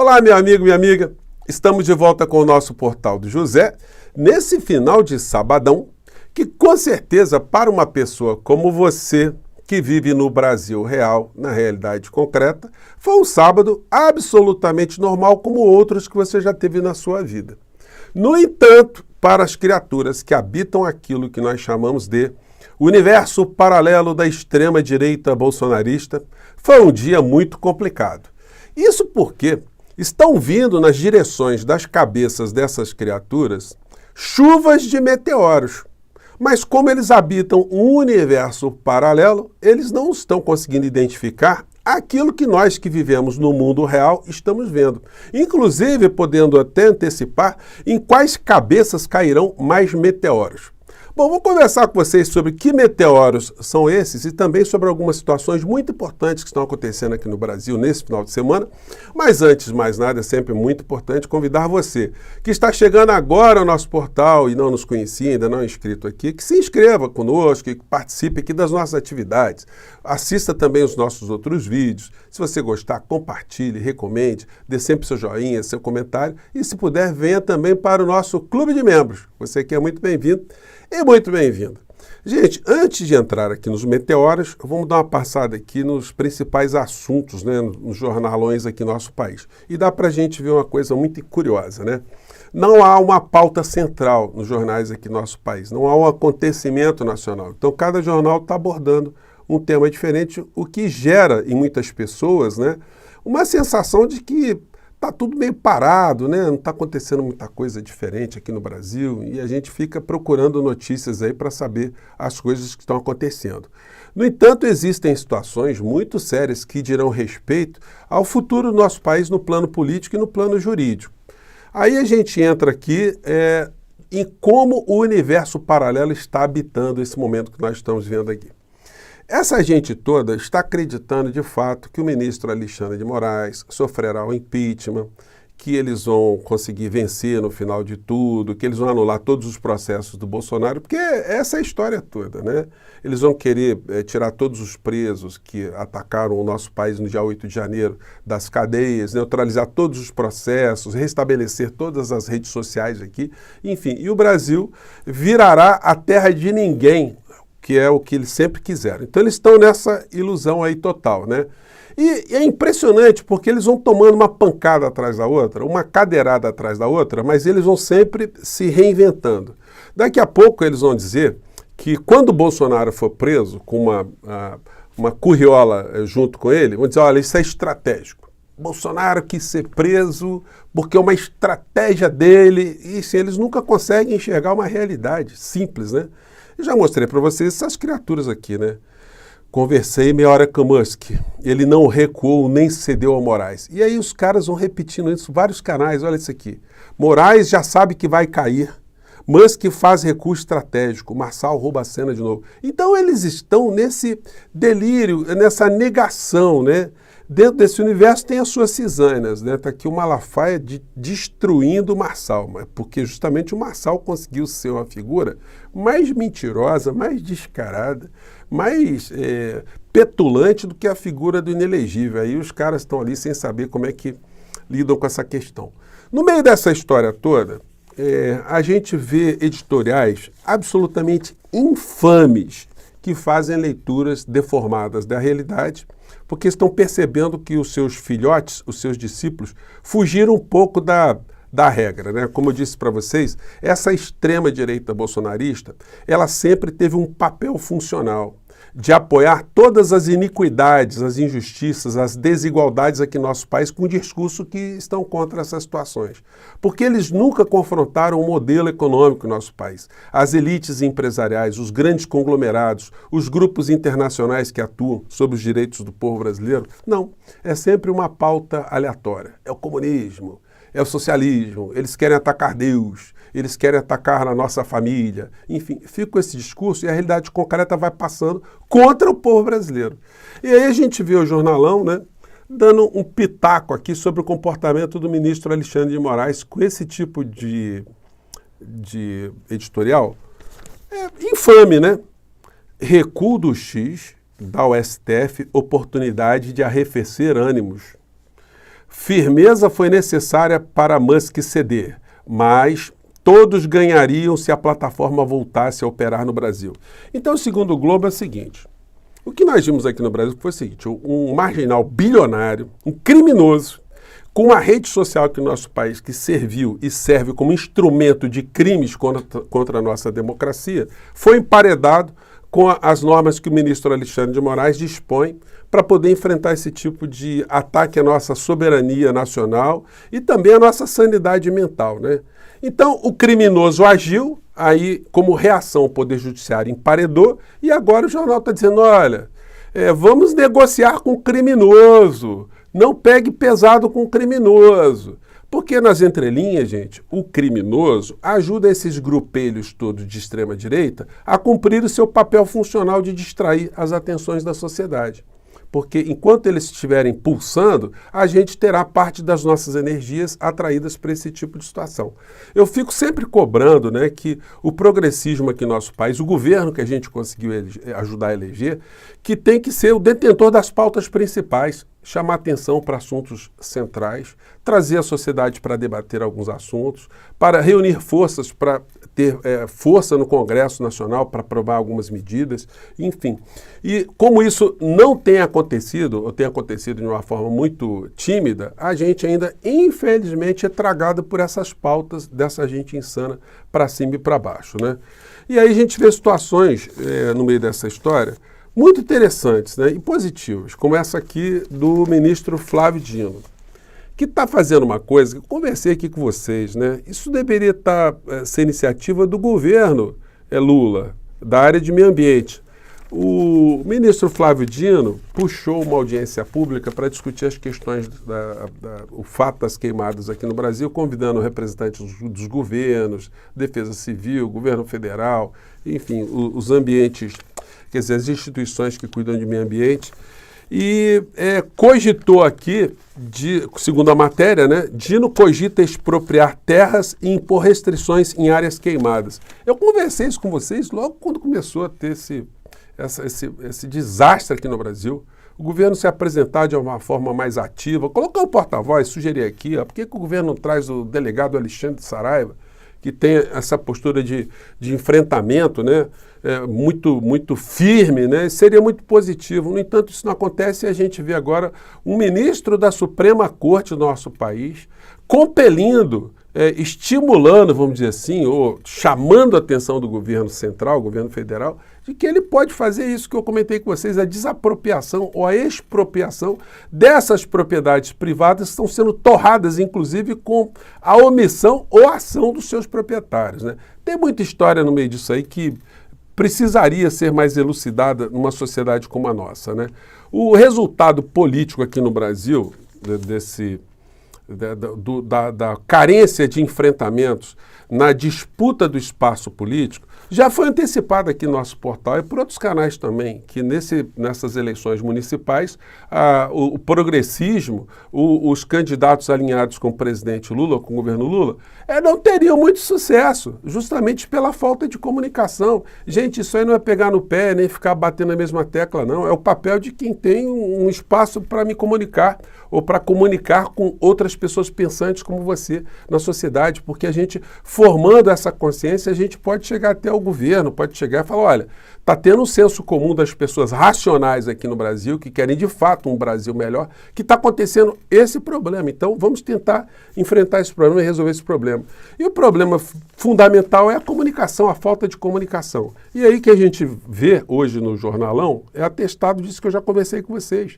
Olá, meu amigo, minha amiga. Estamos de volta com o nosso Portal do José, nesse final de sabadão, que com certeza para uma pessoa como você, que vive no Brasil real, na realidade concreta, foi um sábado absolutamente normal como outros que você já teve na sua vida. No entanto, para as criaturas que habitam aquilo que nós chamamos de universo paralelo da extrema-direita bolsonarista, foi um dia muito complicado. Isso porque estão vindo nas direções das cabeças dessas criaturas chuvas de meteoros. Mas como eles habitam um universo paralelo, eles não estão conseguindo identificar aquilo que nós que vivemos no mundo real estamos vendo. Inclusive podendo até antecipar em quais cabeças cairão mais meteoros. Bom, vou conversar com vocês sobre que meteoros são esses e também sobre algumas situações muito importantes que estão acontecendo aqui no Brasil nesse final de semana. Mas antes de mais nada, é sempre muito importante convidar você que está chegando agora ao nosso portal e não nos conhecia, ainda não é inscrito aqui, que se inscreva conosco, que participe aqui das nossas atividades. Assista também os nossos outros vídeos. Se você gostar, compartilhe, recomende, dê sempre seu joinha, seu comentário e, se puder, venha também para o nosso clube de membros. Você que é muito bem-vindo. E muito bem-vindo. Gente, antes de entrar aqui nos meteoros, vamos dar uma passada aqui nos principais assuntos, né, nos jornalões aqui no nosso país. E dá para a gente ver uma coisa muito curiosa, né? Não há uma pauta central nos jornais aqui no nosso país, não há um acontecimento nacional. Então, cada jornal está abordando um tema diferente, o que gera em muitas pessoas, né, uma sensação de que está tudo meio parado, né? Não está acontecendo muita coisa diferente aqui no Brasil e a gente fica procurando notícias aí para saber as coisas que estão acontecendo. No entanto, existem situações muito sérias que dirão respeito ao futuro do nosso país no plano político e no plano jurídico. Aí a gente entra aqui em como o universo paralelo está habitando esse momento que nós estamos vendo aqui. Essa gente toda está acreditando de fato que o ministro Alexandre de Moraes sofrerá o impeachment, que eles vão conseguir vencer no final de tudo, que eles vão anular todos os processos do Bolsonaro, porque essa é a história toda, né? Eles vão querer tirar todos os presos que atacaram o nosso país no dia 8 de janeiro das cadeias, neutralizar todos os processos, restabelecer todas as redes sociais aqui, enfim. E o Brasil virará a terra de ninguém, que é o que eles sempre quiseram. Então eles estão nessa ilusão aí total, né? E é impressionante porque eles vão tomando uma pancada atrás da outra, uma cadeirada atrás da outra, mas eles vão sempre se reinventando. Daqui a pouco eles vão dizer que quando o Bolsonaro for preso, com uma curriola junto com ele, vão dizer, olha, isso é estratégico. Bolsonaro quis ser preso porque é uma estratégia dele, e assim, eles nunca conseguem enxergar uma realidade simples, né? Eu já mostrei para vocês essas criaturas aqui, né? Conversei meia hora com o Musk, ele não recuou nem cedeu ao Moraes. E aí os caras vão repetindo isso, vários canais, olha isso aqui. Moraes já sabe que vai cair, Musk faz recurso estratégico, Marçal rouba a cena de novo. Então eles estão nesse delírio, nessa negação, né? Dentro desse universo tem as suas cisanas, né? Está aqui o Malafaia destruindo o Marçal, porque justamente o Marçal conseguiu ser uma figura mais mentirosa, mais descarada, mais petulante do que a figura do inelegível. Aí os caras estão ali sem saber como é que lidam com essa questão. No meio dessa história toda, a gente vê editoriais absolutamente infames que fazem leituras deformadas da realidade, porque estão percebendo que os seus filhotes, os seus discípulos, fugiram um pouco da regra, né? Como eu disse para vocês, essa extrema-direita bolsonarista, ela sempre teve um papel funcional de apoiar todas as iniquidades, as injustiças, as desigualdades aqui no nosso país com um discurso que estão contra essas situações. Porque eles nunca confrontaram o modelo econômico do nosso país. As elites empresariais, os grandes conglomerados, os grupos internacionais que atuam sobre os direitos do povo brasileiro, não. É sempre uma pauta aleatória. É o comunismo, é o socialismo, eles querem atacar Deus, eles querem atacar a nossa família. Enfim, fica com esse discurso e a realidade concreta vai passando contra o povo brasileiro. E aí a gente vê o jornalão, né, dando um pitaco aqui sobre o comportamento do ministro Alexandre de Moraes com esse tipo de editorial. Infame, né? Recuo do X dá ao STF oportunidade de arrefecer ânimos. Firmeza foi necessária para Musk ceder, mas todos ganhariam se a plataforma voltasse a operar no Brasil. Então, segundo o Globo, é o seguinte: o que nós vimos aqui no Brasil foi o seguinte: um marginal bilionário, um criminoso, com uma rede social aqui no nosso país que serviu e serve como instrumento de crimes contra a nossa democracia, foi emparedado com as normas que o ministro Alexandre de Moraes dispõe para poder enfrentar esse tipo de ataque à nossa soberania nacional e também à nossa sanidade mental, né? Então, o criminoso agiu, aí, como reação, o Poder Judiciário emparedou, e agora o jornal está dizendo, olha, vamos negociar com o criminoso, não pegue pesado com o criminoso. Porque nas entrelinhas, gente, o criminoso ajuda esses grupelhos todos de extrema-direita a cumprir o seu papel funcional de distrair as atenções da sociedade. Porque enquanto eles estiverem pulsando, a gente terá parte das nossas energias atraídas para esse tipo de situação. Eu fico sempre cobrando, né, que o progressismo aqui no nosso país, o governo que a gente conseguiu ajudar a eleger, que tem que ser o detentor das pautas principais, chamar atenção para assuntos centrais, trazer a sociedade para debater alguns assuntos, para reunir forças para ter força no Congresso Nacional para aprovar algumas medidas, enfim. E como isso não tem acontecido, ou tem acontecido de uma forma muito tímida, a gente ainda, infelizmente, é tragado por essas pautas dessa gente insana para cima e para baixo, né? E aí a gente vê situações no meio dessa história muito interessantes, né, e positivas, como essa aqui do ministro Flávio Dino, que está fazendo uma coisa que eu conversei aqui com vocês, né? Isso deveria ser iniciativa do governo Lula, da área de meio ambiente. O ministro Flávio Dino puxou uma audiência pública para discutir as questões o fato das queimadas aqui no Brasil, convidando representantes dos governos, Defesa Civil, governo federal, enfim, os ambientes, quer dizer, as instituições que cuidam de meio ambiente, e cogitou aqui, segundo a matéria, né, Dino cogita expropriar terras e impor restrições em áreas queimadas. Eu conversei isso com vocês logo quando começou a ter esse desastre aqui no Brasil. O governo se apresentar de uma forma mais ativa, colocar um porta-voz, sugerir aqui, por que o governo não traz o delegado Alexandre Saraiva, que tem essa postura de enfrentamento, né, muito firme, né, seria muito positivo. No entanto, isso não acontece e a gente vê agora um ministro da Suprema Corte do nosso país compelindo, estimulando, vamos dizer assim, ou chamando a atenção do governo central, governo federal, de que ele pode fazer isso que eu comentei com vocês, a desapropriação ou a expropriação dessas propriedades privadas que estão sendo torradas, inclusive, com a omissão ou ação dos seus proprietários, né? Tem muita história no meio disso aí que precisaria ser mais elucidada numa sociedade como a nossa, né? O resultado político aqui no Brasil, da carência de enfrentamentos na disputa do espaço político, já foi antecipado aqui no nosso portal e por outros canais também, que nessas eleições municipais, o progressismo, os candidatos alinhados com o presidente Lula, com o governo Lula, não teriam muito sucesso, justamente pela falta de comunicação. Gente, isso aí não é pegar no pé, nem ficar batendo na mesma tecla, não. É o papel de quem tem um espaço para me comunicar ou para comunicar com outras pessoas pensantes como você na sociedade, porque a gente, formando essa consciência, a gente pode chegar até o governo, pode chegar e falar, olha, está tendo um senso comum das pessoas racionais aqui no Brasil, que querem de fato um Brasil melhor, que está acontecendo esse problema. Então, vamos tentar enfrentar esse problema e resolver esse problema. E o problema fundamental é a comunicação, a falta de comunicação. E aí que a gente vê hoje no jornalão, é atestado disso que eu já conversei com vocês.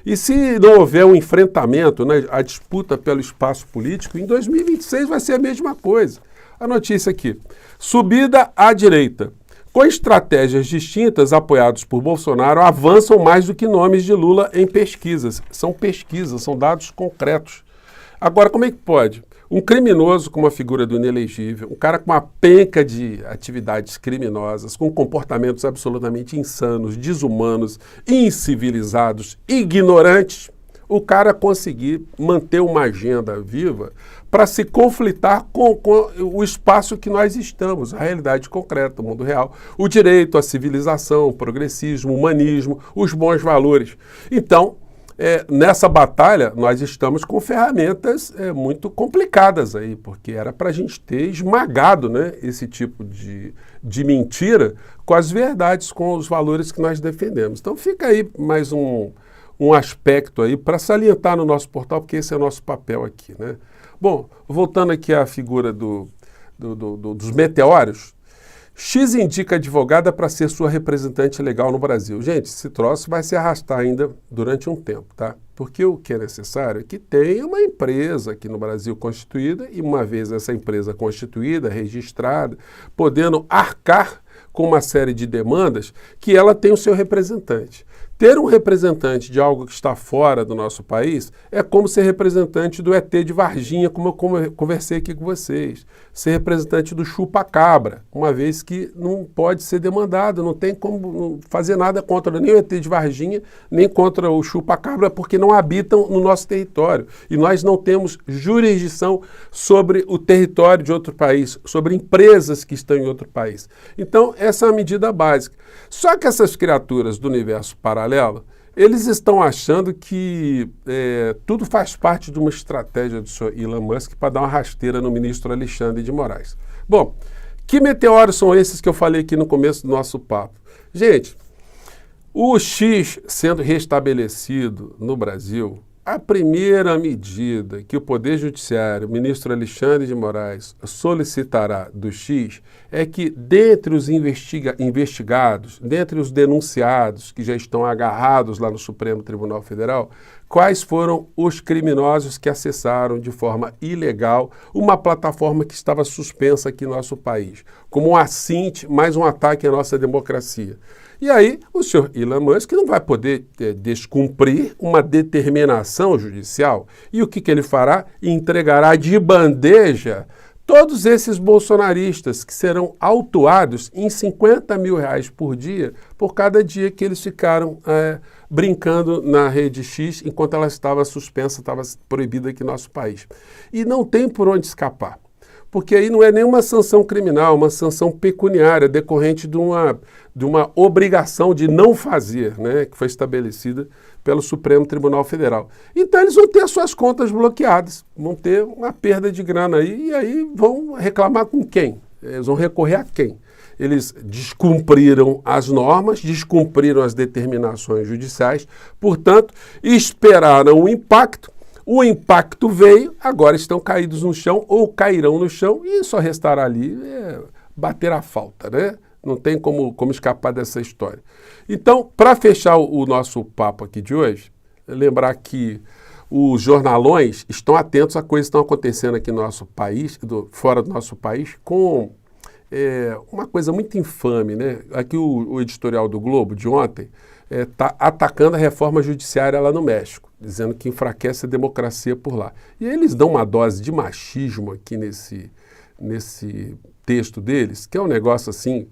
E se não houver um enfrentamento, né, a disputa pelo espaço político, em 2026 vai ser a mesma coisa. A notícia aqui, subida à direita. Com estratégias distintas, apoiados por Bolsonaro, avançam mais do que nomes de Lula em pesquisas. São pesquisas, são dados concretos. Agora, como é que pode? Um criminoso com uma figura do inelegível, um cara com uma penca de atividades criminosas, com comportamentos absolutamente insanos, desumanos, incivilizados, ignorantes, o cara conseguir manter uma agenda viva para se conflitar com o espaço que nós estamos, a realidade concreta, o mundo real, o direito, a civilização, o progressismo, o humanismo, os bons valores. Então, nessa batalha, nós estamos com ferramentas muito complicadas aí, porque era para a gente ter esmagado, né, esse tipo de mentira com as verdades, com os valores que nós defendemos. Então fica aí mais um aspecto aí para salientar no nosso portal, porque esse é o nosso papel aqui, né? Bom, voltando aqui à figura dos meteoros, X indica advogada para ser sua representante legal no Brasil. Gente, esse troço vai se arrastar ainda durante um tempo, tá? Porque o que é necessário é que tenha uma empresa aqui no Brasil constituída e uma vez essa empresa constituída, registrada, podendo arcar com uma série de demandas, que ela tem o seu representante. Ter um representante de algo que está fora do nosso país é como ser representante do ET de Varginha, como eu conversei aqui com vocês. Ser representante do chupa-cabra, uma vez que não pode ser demandado, não tem como fazer nada contra nem o ET de Varginha, nem contra o chupa-cabra, porque não habitam no nosso território. E nós não temos jurisdição sobre o território de outro país, sobre empresas que estão em outro país. Então, essa é a medida básica. Só que essas criaturas do universo paralelo, eles estão achando que tudo faz parte de uma estratégia do senhor Elon Musk para dar uma rasteira no ministro Alexandre de Moraes. Bom, que meteoros são esses que eu falei aqui no começo do nosso papo? Gente, o X sendo restabelecido no Brasil, a primeira medida que o Poder Judiciário, o ministro Alexandre de Moraes, solicitará do X é que, dentre os investigados, dentre os denunciados que já estão agarrados lá no Supremo Tribunal Federal, quais foram os criminosos que acessaram de forma ilegal uma plataforma que estava suspensa aqui no nosso país, como um assinte, mais um ataque à nossa democracia. E aí, o senhor Elon Musk não vai poder descumprir uma determinação judicial. E o que ele fará? Entregará de bandeja todos esses bolsonaristas que serão autuados em R$50 mil por dia por cada dia que eles ficaram brincando na rede X enquanto ela estava suspensa, estava proibida aqui no nosso país. E não tem por onde escapar. Porque aí não é nenhuma sanção criminal, uma sanção pecuniária decorrente de uma obrigação de não fazer, né, que foi estabelecida pelo Supremo Tribunal Federal. Então eles vão ter as suas contas bloqueadas, vão ter uma perda de grana aí, e aí vão reclamar com quem? Eles vão recorrer a quem? Eles descumpriram as normas, descumpriram as determinações judiciais, portanto, esperaram o impacto veio, agora estão caídos no chão ou cairão no chão e só restará ali bater a falta, né? Não tem como escapar dessa história. Então, para fechar o nosso papo aqui de hoje, lembrar que os jornalões estão atentos a coisas que estão acontecendo aqui no nosso país, fora do nosso país, com uma coisa muito infame, né? Aqui o editorial do Globo de ontem está atacando a reforma judiciária lá no México, dizendo que enfraquece a democracia por lá. E aí eles dão uma dose de machismo aqui nesse texto deles, que é um negócio assim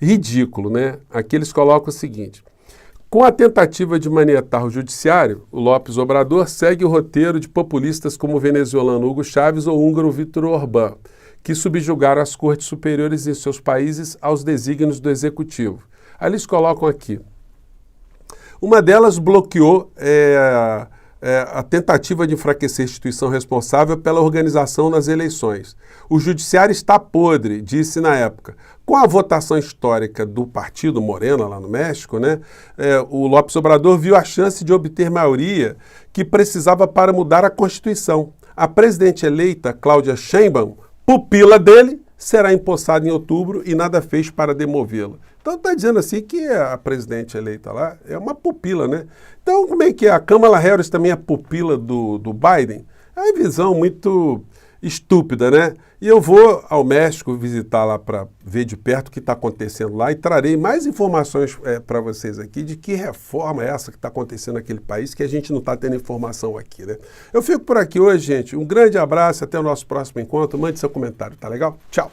ridículo, né? Aqui eles colocam o seguinte: com a tentativa de manietar o judiciário, o López Obrador segue o roteiro de populistas como o venezuelano Hugo Chávez ou o húngaro Viktor Orbán, que subjugaram as cortes superiores em seus países aos desígnios do executivo. Aí eles colocam aqui: uma delas bloqueou a tentativa de enfraquecer a instituição responsável pela organização das eleições. O judiciário está podre, disse na época. Com a votação histórica do partido Morena, lá no México, né, o López Obrador viu a chance de obter maioria que precisava para mudar a Constituição. A presidente eleita, Cláudia Sheinbaum, pupila dele, será empossada em outubro e nada fez para demovê-la. Então está dizendo assim que a presidente eleita lá é uma pupila, né? Então como é que é? A Kamala Harris também é pupila do Biden? É uma visão muito estúpida, né? E eu vou ao México visitar lá para ver de perto o que está acontecendo lá e trarei mais informações para vocês aqui de que reforma é essa que está acontecendo naquele país que a gente não está tendo informação aqui, né? Eu fico por aqui hoje, gente. Um grande abraço, até o nosso próximo encontro. Mande seu comentário, tá legal? Tchau!